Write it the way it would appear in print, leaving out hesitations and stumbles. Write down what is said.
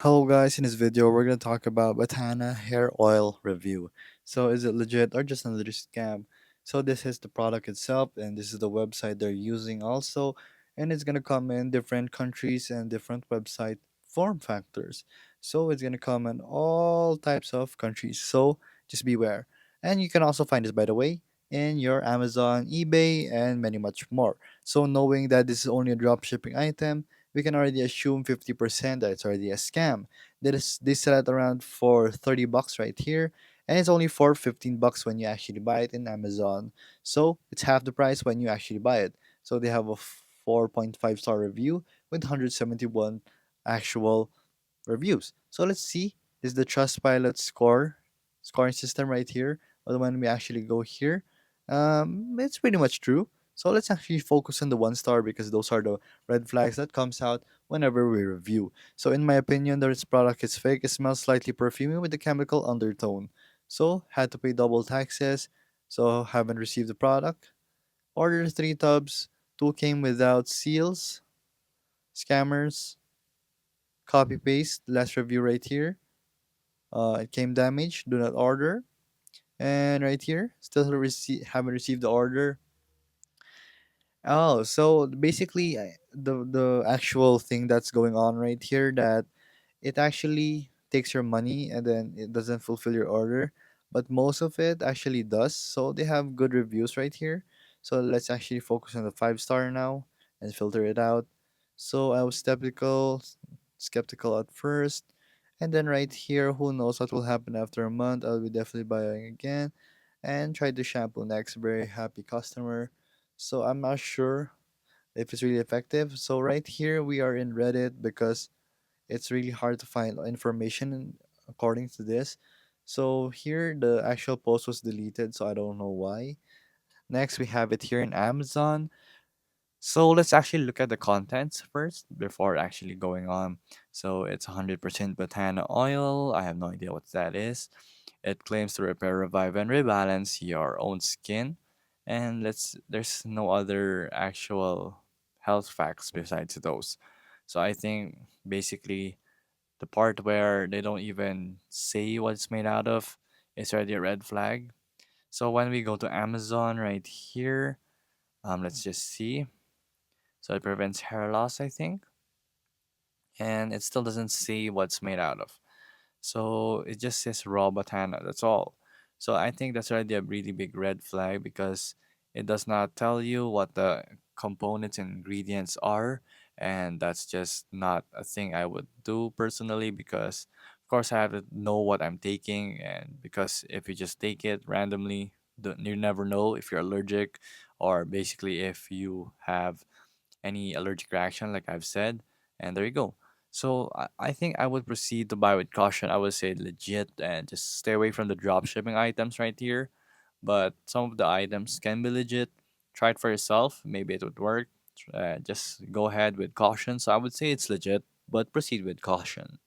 Hello guys, in this video we're going to talk about Batana Hair Oil review. So is it legit or just another scam? So this is the product itself and this is the website they're using also, and it's going to come in different countries and different website form factors. So it's going to come in all types of countries. So just beware. And you can also find this, by the way, in your Amazon, eBay, and many much more. So knowing that this is only a drop shipping item, we can already assume 50% that it's already a scam. They sell it around for 30 bucks right here, and it's only for 15 bucks when you actually buy it in Amazon. So it's half the price when you actually buy it. So they have a 4.5-star review with 171 actual reviews. So let's see, is the Trustpilot scoring system right here, or when we actually go here, it's pretty much true. So let's actually focus on the 1 star because those are the red flags that comes out whenever we review. So in my opinion, this product is fake. It smells slightly perfumey with a chemical undertone. So had to pay double taxes. So haven't received the product. Ordered 3 tubs. 2 came without seals. Scammers. Copy paste. Last review right here. It came damaged. Do not order. And right here, still haven't received the order. Oh, so basically, the actual thing that's going on right here, that it actually takes your money and then it doesn't fulfill your order, but most of it actually does. So they have good reviews right here. So let's actually focus on the 5 star now and filter it out. So I was skeptical at first, and then right here, who knows what will happen after a month? I'll be definitely buying again and try the shampoo next. Very happy customer. So I'm not sure if it's really effective. So right here we are in Reddit because it's really hard to find information according to this. So here the actual post was deleted, so I don't know why. Next we have it here in Amazon. So let's actually look at the contents first before actually going on. So it's 100% Batana oil. I have no idea what that is. It claims to repair, revive, and rebalance your own skin. And there's no other actual health facts besides those. So I think basically the part where they don't even say what it's made out of is already a red flag. So when we go to Amazon right here, let's just see. So it prevents hair loss, I think, and it still doesn't say what's made out of. So it just says raw botana. That's all. So I think that's already a really big red flag because it does not tell you what the components and ingredients are, and that's just not a thing I would do personally because, of course, I have to know what I'm taking, and because if you just take it randomly, you never know if you're allergic or basically if you have any allergic reaction, like I've said, and there you go. So I think I would proceed to buy with caution. I would say legit and just stay away from the drop shipping items right here. But some of the items can be legit. Try it for yourself. Maybe it would work. Just go ahead with caution. So I would say it's legit, but proceed with caution.